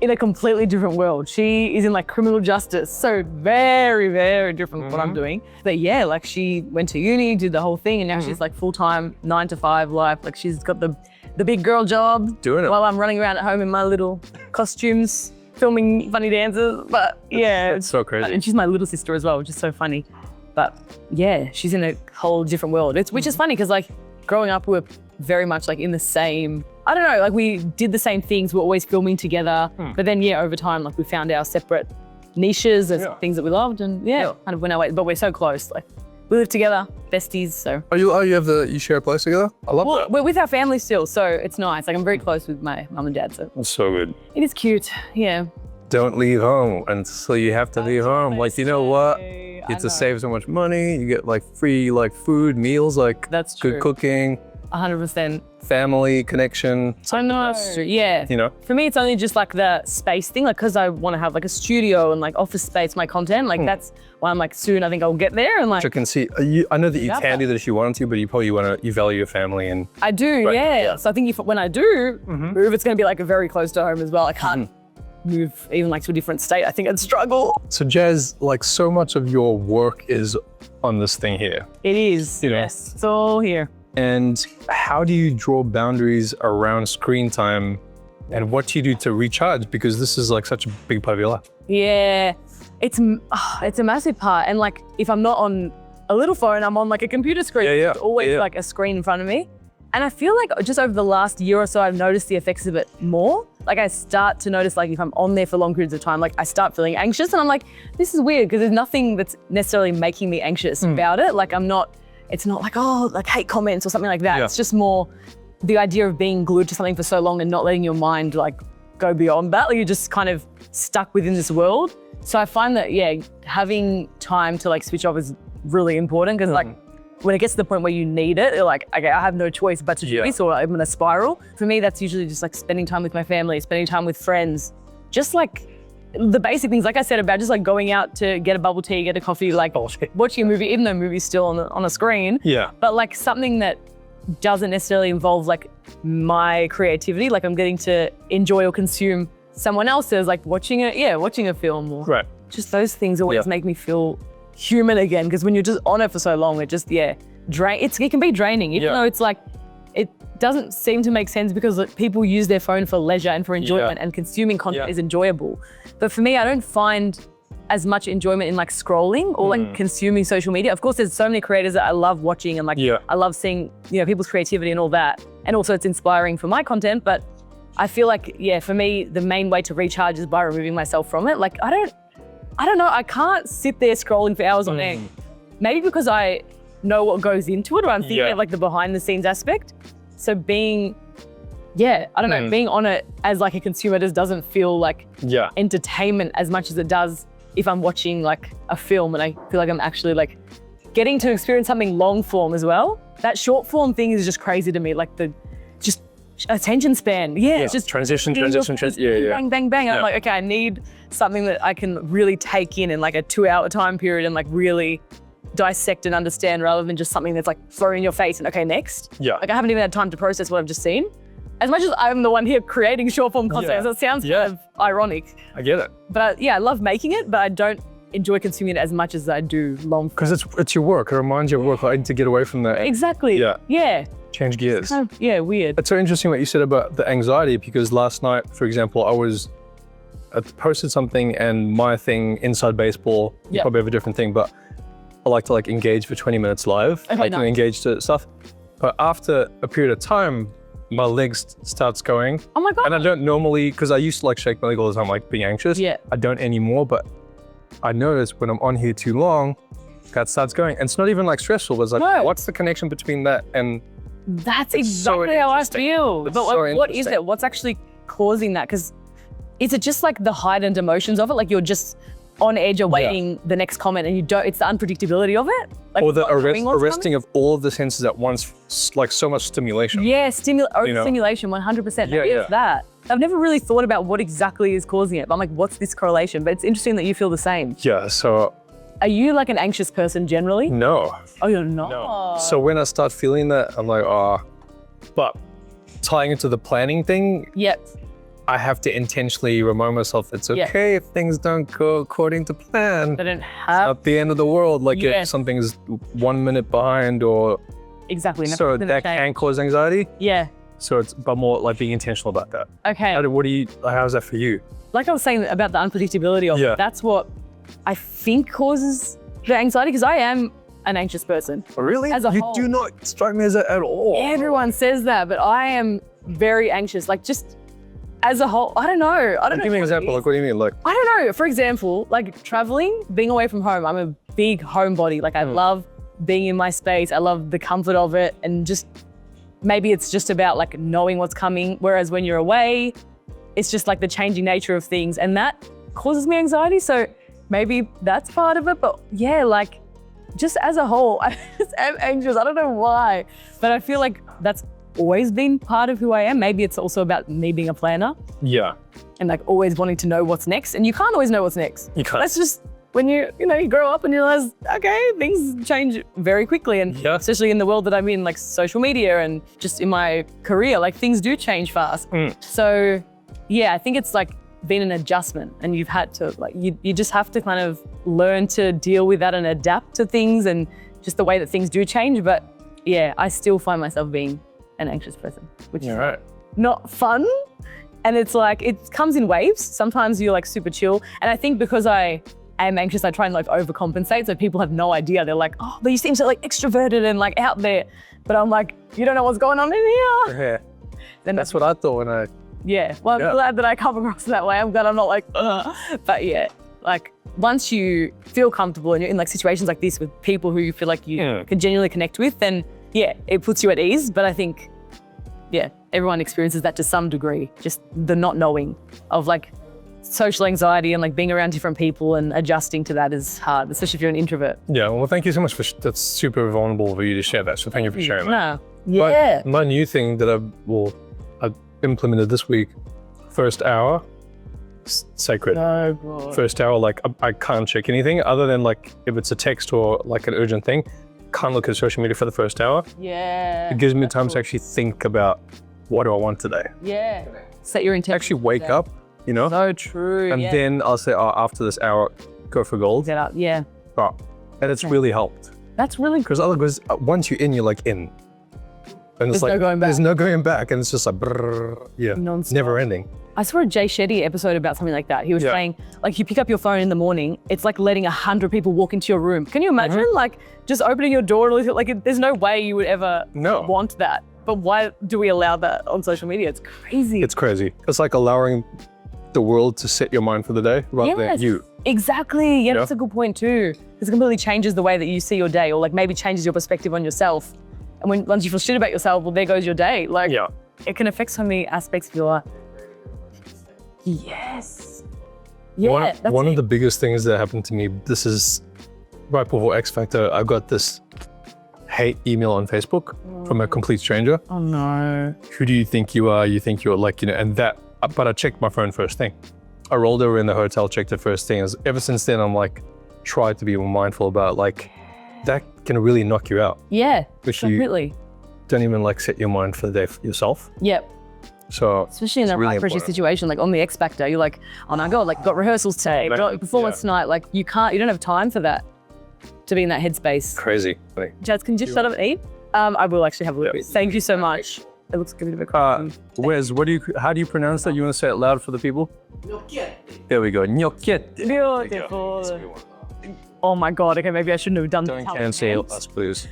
in a completely different world. She is in like criminal justice. So very, very different from what I'm doing. But yeah, like she went to uni, did the whole thing, and now she's like full-time 9-to-5 life. Like she's got the big girl job. Doing it. While I'm running around at home in my little costumes, filming funny dances. But yeah. It's so crazy. And she's my little sister as well, which is so funny. But yeah, she's in a whole different world. Which is funny because like growing up, we were very much like in the same, I don't know, like we did the same things. We were always filming together. But then yeah, over time, like we found our separate niches as things that we loved and kind of went our way. But we're so close. Like we live together, besties, so. You share a place together? I love Well, that. we're with our family still, so it's nice. Like I'm very close with my mum and dad, so That's so good. it is cute, yeah. Don't leave home until you have to leave home. Like, you know what? I You get to know. save so much money. You get like free like food, meals, like That's good true. cooking, 100%. family connection. I know, yeah. You know? For me, it's only just like the space thing, like because I want to have like a studio and like office space for my content. Like that's why I'm like soon I think I'll get there and like Which I can see. I know that you got can that. do that if you wanted to, but you probably you value your family and I do, Right, yeah. yeah. So I think when I do move, it's going to be like very close to home as well. I can't move even like to a different state. I think I'd struggle. so Jazz, like so much of your work is on this thing here. It is, You know. yes. It's all here. And how do you draw boundaries around screen time and what do you do to recharge? Because this is like such a big part of your life. Yeah, it's a massive part. And like, if I'm not on a little phone, I'm on like a computer screen. Yeah, yeah, There's always yeah. like a screen in front of me. And I feel like just over the last year or so, I've noticed the effects of it more. Like I start to notice like if I'm on there for long periods of time, like I start feeling anxious and I'm like, this is weird because there's nothing that's necessarily making me anxious about it. Like it's not like, oh, like hate comments or something like that. Yeah. It's just more the idea of being glued to something for so long and not letting your mind like go beyond that. Like you're just kind of stuck within this world. So I find that, yeah, having time to like switch off is really important because like when it gets to the point where you need it, you're like, okay, I have no choice but to do this or I'm in a spiral. For me, that's usually just like spending time with my family, spending time with friends, just like the basic things, like I said, about just like going out to get a bubble tea, get a coffee, like watching a movie, even though a movie's still on a screen. Yeah. But like something that doesn't necessarily involve like my creativity, like I'm getting to enjoy or consume someone else's, like watching a film or Right. just those things always make me feel human again. Because when you're just on it for so long, it just, it can be draining, even though it's like, it doesn't seem to make sense because like, people use their phone for leisure and for enjoyment and consuming content is enjoyable. But for me, I don't find as much enjoyment in like scrolling or like consuming social media. Of course, there's so many creators that I love watching and like, I love seeing, people's creativity and all that. And also it's inspiring for my content, but I feel like, for me, the main way to recharge is by removing myself from it. Like, I don't know, I can't sit there scrolling for hours on end. Maybe because I know what goes into it or I'm thinking of like the behind the scenes aspect. So being, I don't know, being on it as like a consumer just doesn't feel like entertainment as much as it does if I'm watching like a film and I feel like I'm actually like getting to experience something long form as well. That short form thing is just crazy to me, like the just attention span. It's just transition. bang, bang, bang. And I'm like, okay, I need something that I can really take in like a 2-hour time period and like really dissect and understand rather than just something that's like thrown in your face and okay, next. Like I haven't even had time to process what I've just seen. as much as I'm the one here creating short form content, Yeah. it sounds Yeah. kind of ironic. I get it. But I love making it, but I don't enjoy consuming it as much as I do long. Because it's your work. It reminds you of work. I need to get away from that. Exactly. Yeah. Yeah. Change gears. Kind of, yeah, weird. It's so interesting what you said about the anxiety, because last night, for example, I posted something, and my thing, inside baseball, you Yeah. probably have a different thing, but I like to like engage for 20 minutes live. Okay, like to nice. engage to stuff. But after a period of time, my legs starts going. Oh my God. And I don't normally, because I used to like shake my leg all the time, like being anxious. Yeah. I don't anymore, but I notice when I'm on here too long, that starts going. And it's not even like stressful, but it's like, No. what's the connection between that and That's It's so exactly how I interesting. feel. It's But so like, what is interesting. it? What's actually causing that? Because is it just like the heightened emotions of it? Like you're just on edge awaiting the next comment and you don't, it's the unpredictability of it? Like or the not knowing what's arresting of all of the senses at once, like so much stimulation. coming? Yeah, know? overstimulation, 100%. Yeah, Maybe yeah. it's that. I've never really thought about what exactly is causing it. But I'm like, what's this correlation? But it's interesting that you feel the same. Yeah, so Are you like an anxious person generally? no. Oh, you're not? No. So when I start feeling that, I'm like, oh, but tying into the planning thing, Yep. I have to intentionally remind myself it's Yeah. okay if things don't go according to plan. They don't have, At the end of the world, like Yeah. if something's 1 minute behind, or exactly. so nothing's gonna that change. can cause anxiety. Yeah. So it's but more like being intentional about that. Okay. How's that for you? Like I was saying about the unpredictability of Yeah. it, that's what I think causes the anxiety, because I am an anxious person. Really? As a you whole. do not strike me as that at all. Everyone says that, but I am very anxious. Like just as a whole, I don't know. I don't know. Give me an what it example. is. Like, what do you mean? Like, I don't know. For example, like traveling, being away from home, I'm a big homebody. Like I love being in my space. I love the comfort of it. And just maybe it's just about like knowing what's coming. Whereas when you're away, it's just like the changing nature of things. And that causes me anxiety. So maybe that's part of it. But yeah, like just as a whole, I just am anxious. I don't know why, but I feel like that's always been part of who I am. Maybe it's also about me being a planner yeah, and like always wanting to know what's next. And you can't always know what's next. you can't. That's just when you grow up and you realize, okay, things change very quickly. And Yeah. especially in the world that I'm in, like social media and just in my career, like things do change fast. So yeah, I think it's like been an adjustment, and you've had to like, you just have to kind of learn to deal with that and adapt to things and just the way that things do change. But yeah, I still find myself being an anxious person, which You're is right. not fun. And it's like, it comes in waves. Sometimes you're like super chill. And I think because I am anxious, I try and like overcompensate. So people have no idea. They're like, oh, but you seem so like extroverted and like out there. But I'm like, you don't know what's going on in here. Yeah. Then That's what I thought when I. yeah. Well, I'm Yeah. glad that I come across that way. I'm glad I'm not like, ugh. But yeah, like once you feel comfortable and you're in like situations like this with people who you feel like you Yeah. can genuinely connect with, then yeah, it puts you at ease. But I think, yeah, everyone experiences that to some degree, just the not knowing of like social anxiety and like being around different people and adjusting to that is hard, especially if you're an introvert. Yeah. Well, thank you so much for that's super vulnerable for you to share that. So thank you for sharing that. No. But Yeah. my new thing that I implemented this week, first hour, sacred. Oh, God. First hour, like I can't check anything other than like if it's a text or like an urgent thing. Can't look at social media for the first hour. Yeah. It gives me That's time cool. to actually think about what do I want today. Yeah. Set your intention. Actually wake up, you know, So true. and yeah. then I'll say, oh, after this hour, go for gold. Get up. Yeah. Oh, and it's really helped. That's really Because otherwise, once you're in, you're like in. And it's There's like, no going back. there's no going back. And it's just like, brrr, yeah, Non-stop. never ending. I saw a Jay Shetty episode about something like that. He was Yeah. saying, like, you pick up your phone in the morning, it's like letting 100 people walk into your room. Can you imagine? Mm-hmm. Like, just opening your door, like, there's no way you would ever No. want that. But why do we allow that on social media? It's crazy. It's crazy. It's like allowing the world to set your mind for the day rather than Yes, you. Exactly. Yeah, Yeah. that's a good point too. Because it completely changes the way that you see your day, or like maybe changes your perspective on yourself. And once you feel shit about yourself, well, there goes your day. Like, Yeah. it can affect so many aspects of your life. Yes. Yeah. One that's of the biggest things that happened to me, this is right before X Factor, I got this hate email on Facebook from a complete stranger. Oh no. Who do you think you are? You think you're like, you know, and that, but I checked my phone first thing. I rolled over in the hotel, checked it first thing. Ever since then, I'm like, tried to be more mindful about like, that can really knock you out. Yeah. If you Completely. don't even like set your mind for the day for yourself. Yep. So Especially in it's a really high pressure important. situation, like on the X Factor, you're like, oh my God, like got rehearsals today, got performance tonight. Like you don't have time for that, to be in that headspace. Crazy. Jazz, can you just shut up and eat? I will actually have a look. Thank you so much. It looks like a bit of a Wes, how do you pronounce that? You want to say it loud for the people? There we go. Gnocchetti. Beautiful. Oh my God, okay, maybe I shouldn't have done Don't that. cancel us, please.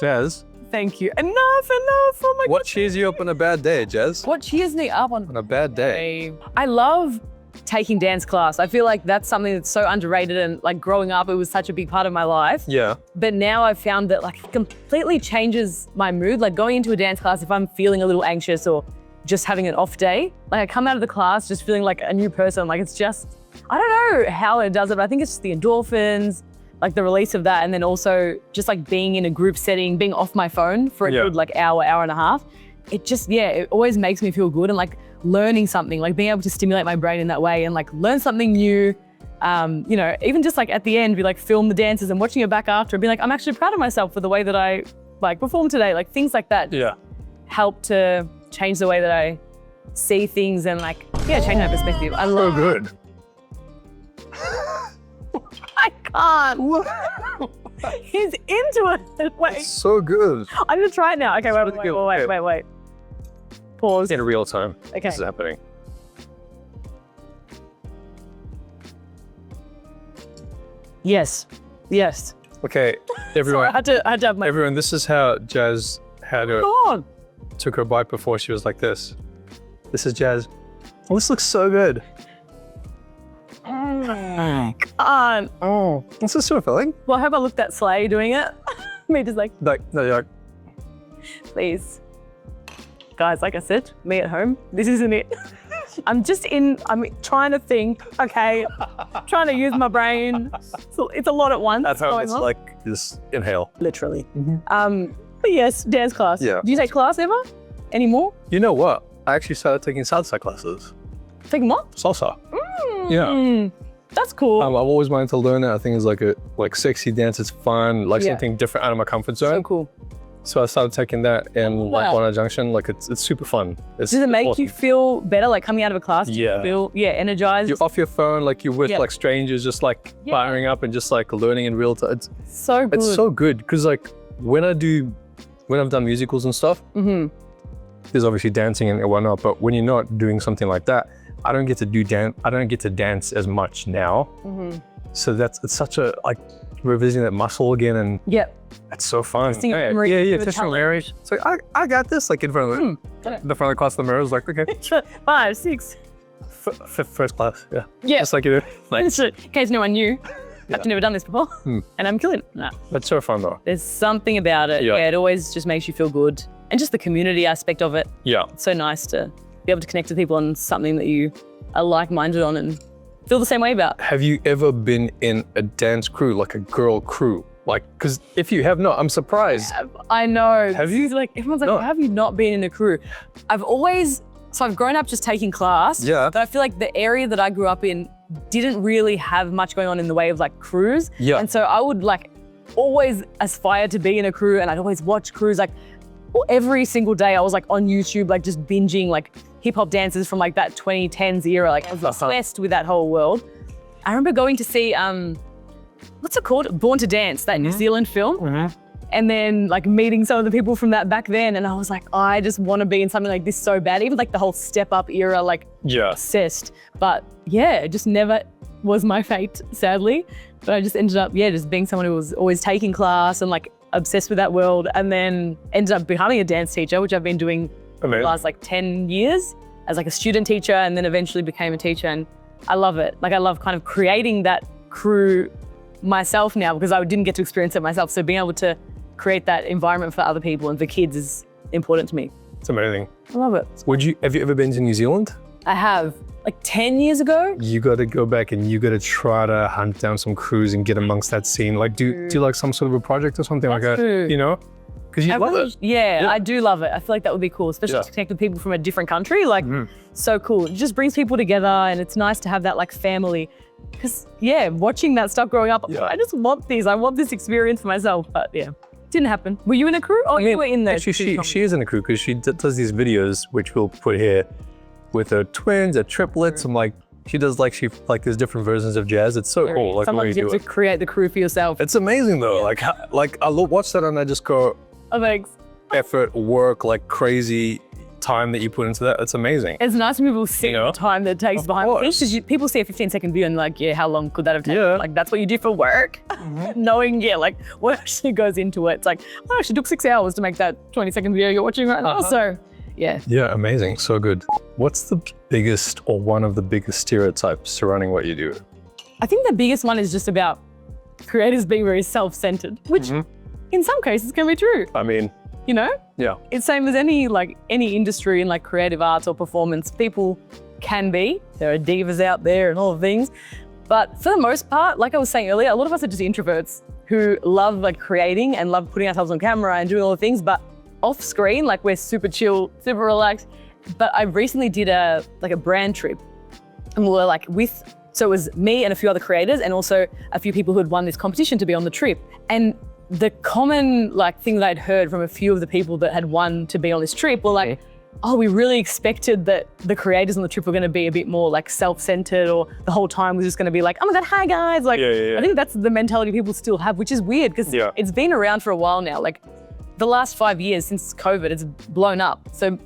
Jazz, Thank you. Enough. Oh my God. what cheers you up on a bad day, Jazz? What cheers me up on On a bad day. I love taking dance class. I feel like that's something that's so underrated, and like growing up, it was such a big part of my life. Yeah. But now I've found that like it completely changes my mood. Like going into a dance class, if I'm feeling a little anxious or just having an off day, like I come out of the class just feeling like a new person. Like it's just, I don't know how it does it, but I think it's just the endorphins, like the release of that. And then also just like being in a group setting, being off my phone for a good like hour and a half. It just, it always makes me feel good, and like learning something, like being able to stimulate my brain in that way and like learn something new. You know, even just like at the end, we like film the dances and watching it back after and be like, I'm actually proud of myself for the way that I like performed today. Like things like that help to change the way that I see things and like, change my perspective. I love good. I can't. He's into it. Wait, So good. I'm gonna try it now. Okay, wait. Pause. In real time. Okay. This is happening. Yes. Okay, everyone. I had to have my. Everyone, this is how Jazz had her, took her bite before. She was like this. This is Jazz. Oh, this looks so good. Oh, This is so filling. well, I hope I looked at Slay doing it. Me just like, No, you're like, please. Guys, like I said, me at home, this isn't it. I'm trying to think, okay, trying to use my brain. So it's a lot at once. at home, going it's on. like just inhale. Literally. But yes, dance class. Yeah. Do you take class ever? Anymore? You know what? I actually started taking salsa classes. Taking what? Salsa. Yeah. That's cool. I've always wanted to learn it. I think it's like sexy dance. It's fun, like something different out of my comfort zone. So cool. So I started taking that in like Wow. Wana Junction. Like it's super fun. Does it make you feel better, like coming out of a class? Do you Yeah. feel energized? You're off your phone, like you're with like strangers, just like firing up and just like learning in real time. So good. It's so good because like when I've done musicals and stuff, there's obviously dancing and whatnot. But when you're not doing something like that, I don't get to dance as much now. So it's such a like revisiting that muscle again, and it's so fun. Testing your memory through the testing your memory. It's like I got this, like in front of the front of the class, the mirror was like, okay, 5, 6. first class, Yeah. just like you do. Like, In case no one knew. I've never done this before, and I'm killing it. Nah. but so fun though. There's something about it. Yeah. It always just makes you feel good. And just the community aspect of it. Yeah. It's so nice to be able to connect with people on something that you are like-minded on and feel the same way about. Have you ever been in a dance crew, like a girl crew? Like, because if you have not, I'm surprised. I know. Have you? Like, everyone's like, No. how have you not been in a crew? I've grown up just taking class. Yeah. But I feel like the area that I grew up in didn't really have much going on in the way of like crews. Yeah. And so I would like always aspire to be in a crew, and I'd always watch crews like every single day. I was like on YouTube, like just binging like hip hop dances from like that 2010s era. Like I was obsessed with that whole world. I remember going to see, what's it called? Born to Dance, that New Zealand film. And then like meeting some of the people from that back then. And I was like, I just want to be in something like this so bad. Even like the whole Step Up era, like obsessed. But yeah, it just never was my fate, sadly. But I just ended up, just being someone who was always taking class and like obsessed with that world. And then ended up becoming a dance teacher, which I've been doing the last like 10 years as like a student teacher, and then eventually became a teacher. And I love it. Like I love kind of creating that crew myself now, because I didn't get to experience it myself. So being able to create that environment for other people and for kids is important to me. It's amazing. I love it. Have you ever been to New Zealand? I have, like 10 years ago. You got to go back and you got to try to hunt down some crews and get amongst that scene. Like, do like some sort of a project or something like that? True. You know, because you love it. Yeah, I do love it. I feel like that would be cool, especially to connect with people from a different country. Like, so cool. It just brings people together, and it's nice to have that like family. Because watching that stuff growing up, I just want this. I want this experience for myself. But Didn't happen. Were you in a crew? Oh, you were in there. Actually, she is in a crew because she does these videos, which we'll put here, with her twins, her triplets. I'm like, she does like there's different versions of jazz. It's so cool. Like sometimes you have to create the crew for yourself. It's amazing though. Like I watch that and I just go, Oh, thanks. effort, work, like crazy time that you put into that. It's amazing. It's nice when people see the time that it takes behind course. things, because people see a 15-second view and like, yeah, how long could that have taken? Yeah. Like, that's what you do for work. Knowing, like what actually goes into it. It's like, oh, she took 6 hours to make that 20-second video you're watching right now. So, yeah. Yeah, amazing. So good. What's the biggest or one of the biggest stereotypes surrounding what you do? I think the biggest one is just about creators being very self-centered, which in some cases can be true. I mean, You know? yeah. It's same as any industry in like creative arts or performance. People can be. There are divas out there and all the things. But for the most part, like I was saying earlier, a lot of us are just introverts who love like creating and love putting ourselves on camera and doing all the things. But off screen, like we're super chill, super relaxed. But I recently did a brand trip, and we were like so it was me and a few other creators and also a few people who had won this competition to be on the trip. And the common thing that I'd heard from a few of the people that had won to be on this trip were like, oh, we really expected that the creators on the trip were going to be a bit more like self-centered, or the whole time was just going to be like, oh my God, hi guys. Like, I think that's the mentality people still have, which is weird because it's been around for a while now. Like the last 5 years since COVID, it's blown up. So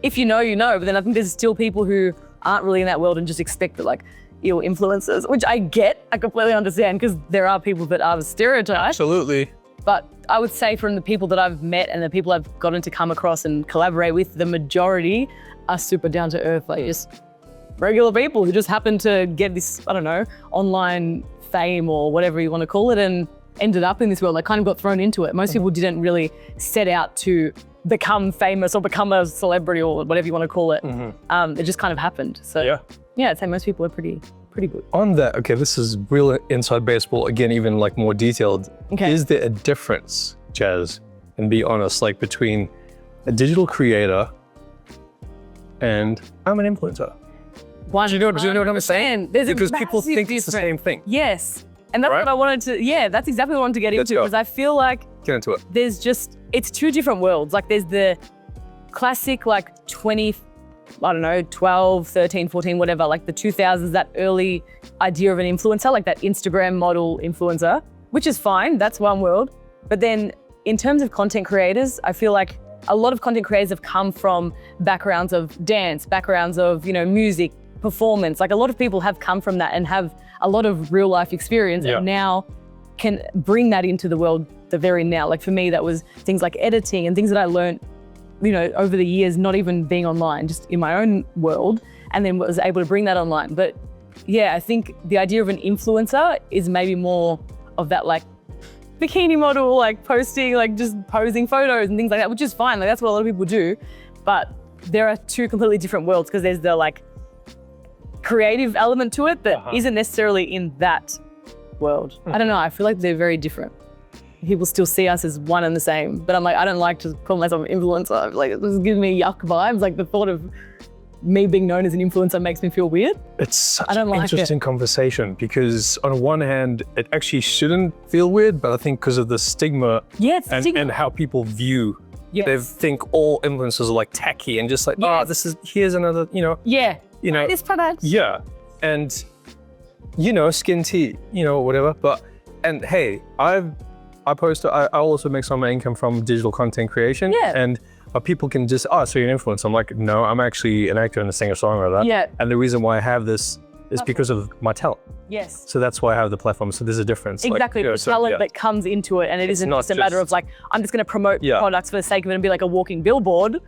if you know, you know, but then I think there's still people who aren't really in that world and just expect that you're influencers, which I get, I completely understand, because there are people that are stereotyped. Absolutely. But I would say from the people that I've met and the people I've gotten to come across and collaborate with, the majority are super down to earth, like just regular people who just happen to get this, I don't know, online fame or whatever you want to call it, and ended up in this world, like kind of got thrown into it. Most people didn't really set out to become famous or become a celebrity or whatever you want to call it. It just kind of happened. So yeah, I'd say most people are pretty good. On that, okay, this is real inside baseball, again, even more detailed. Okay. Is there a difference, Jazz, and be honest, between a digital creator and I'm an influencer? Do you know what I'm saying? There's Because a people massive think it's the same thing. Yes. And that's what I wanted to, that's exactly what I wanted to get into, go. because I feel like Get into it. there's just, it's two different worlds. Like there's the classic 12, 13, 14, whatever, the 2000s, that early idea of an influencer, like that Instagram model influencer, which is fine, that's one world. But then in terms of content creators, I feel like a lot of content creators have come from backgrounds of dance, backgrounds of, music, performance. Like a lot of people have come from that and have a lot of real life experience and now can bring that into the world the very now. Like for me, that was things like editing and things that I learned over the years, not even being online, just in my own world, and then was able to bring that online. But yeah, I think the idea of an influencer is maybe more of that bikini model, posting, just posing photos and things like that, which is fine. That's what a lot of people do. But there are two completely different worlds, because there's the creative element to it that isn't necessarily in that world. I don't know, I feel like they're very different. People still see us as one and the same, but I'm like, I don't like to call myself an influencer. This gives me yuck vibes. The thought of me being known as an influencer makes me feel weird. It's such an interesting conversation, because on one hand, it actually shouldn't feel weird, but I think because of the stigma, and how people view, they think all influencers are tacky and just here's another, this product. Yeah, and skin tea, whatever. And hey, I also make some of my income from digital content creation. And people can just, so you're an influencer. I'm like, no, I'm actually an actor and a singer-songwriter. And the reason why I have this is because of my talent. Yes. So that's why I have the platform. So there's a difference. Exactly, the talent that comes into it, and it isn't just a matter of I'm just going to promote products for the sake of it and be like a walking billboard,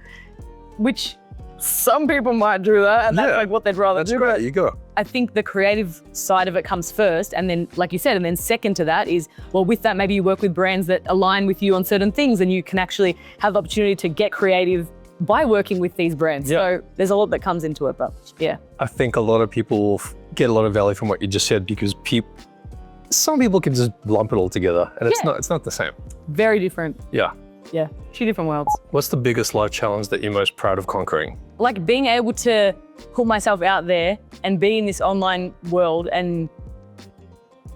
which some people might do that, and that's what they'd rather do. That's great, you go. I think the creative side of it comes first, and then, like you said, and then second to that is, well, with that, maybe you work with brands that align with you on certain things, and you can actually have the opportunity to get creative by working with these brands. So there's a lot that comes into it, but yeah. I think a lot of people get a lot of value from what you just said, because some people can just lump it all together, and it's not the same. Very different. Yeah. Yeah, two different worlds. What's the biggest life challenge that you're most proud of conquering? Being able to put myself out there and be in this online world, and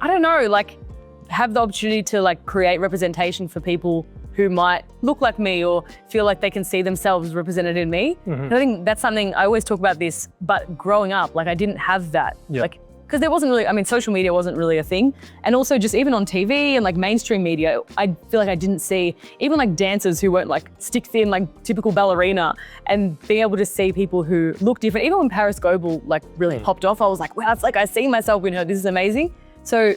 I don't know, have the opportunity to like create representation for people who might look like me or feel like they can see themselves represented in me. And I think that's something, I always talk about this, but growing up, like I didn't have that. Like, because there wasn't really, I mean, social media wasn't really a thing. And also just even on TV and like mainstream media, I feel like I didn't see even like dancers who weren't like stick thin, like typical ballerina, and being able to see people who look different. Even when Paris Goebel like really popped off, I was like, wow, it's like I see myself in her, this is amazing. So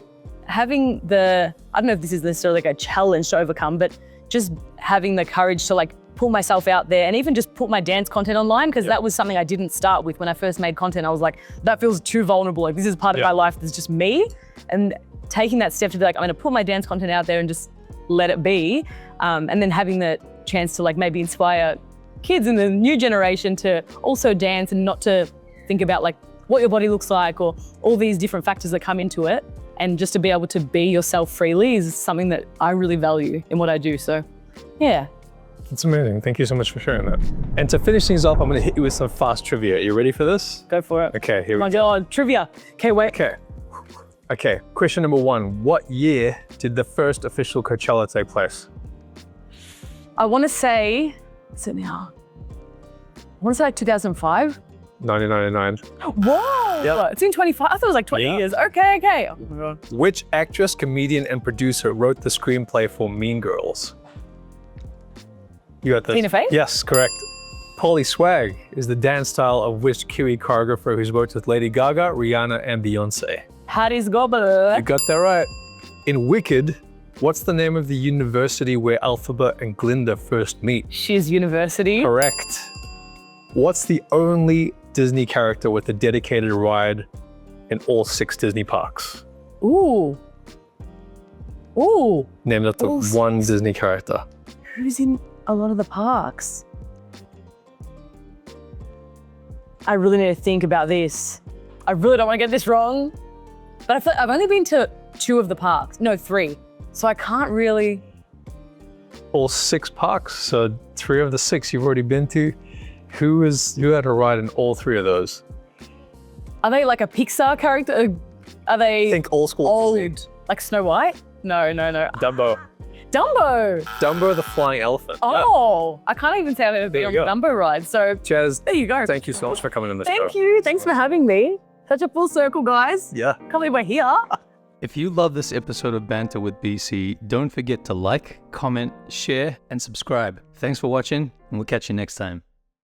having the, I don't know if this is necessarily like a challenge to overcome, but just having the courage to like pull myself out there and even just put my dance content online, because that was something I didn't start with when I first made content. I was like, that feels too vulnerable. Like this is part of my life that's just me. And taking that step to be like, I'm gonna put my dance content out there and just let it be. And then having the chance to like maybe inspire kids in the new generation to also dance and not to think about like what your body looks like or all these different factors that come into it. And just to be able to be yourself freely is something that I really value in what I do. So yeah. It's amazing. Thank you so much for sharing that. And to finish things off, I'm going to hit you with some fast trivia. Are you ready for this? Go for it. Okay, here Oh we my go. God, trivia. Okay, wait. Okay, question number 1. What year did the first official Coachella take place? I want to say, is it now? I want to say like 2005. 1999. Whoa! Yep. It's in 25. I thought it was like 20 years. Okay. Oh my God. Which actress, comedian, and producer wrote the screenplay for Mean Girls? You got this. Tina Fey? Yes, correct. Polly swag is the dance style of which Kiwi choreographer who's worked with Lady Gaga, Rihanna, and Beyonce? Paris Goebel. You got that right. In Wicked, what's the name of the university where Elphaba and Glinda first meet? She's University. Correct. What's the only Disney character with a dedicated ride in all 6 Disney parks? Ooh. Name that the All one Disney character. Who's in a lot of the parks? I really need to think about this. I really don't want to get this wrong, but I feel like I've only been to 2 of the parks. No, 3. So I can't really. All 6 parks, so 3 of the 6 you've already been to. Who had a ride in all 3 of those? Are they like a Pixar character? Are they Think old school. old? Like Snow White? No. Dumbo. Dumbo. Dumbo the flying elephant. Oh, I can't even say I've ever been on a There you go. Dumbo ride. So Chaz, there you go. thank you so much for coming on the show. Thank you. Thanks for having me. Such a full circle, guys. Yeah. Can't believe we're here. If you love this episode of Banter with BC, don't forget to like, comment, share, and subscribe. Thanks for watching, and we'll catch you next time.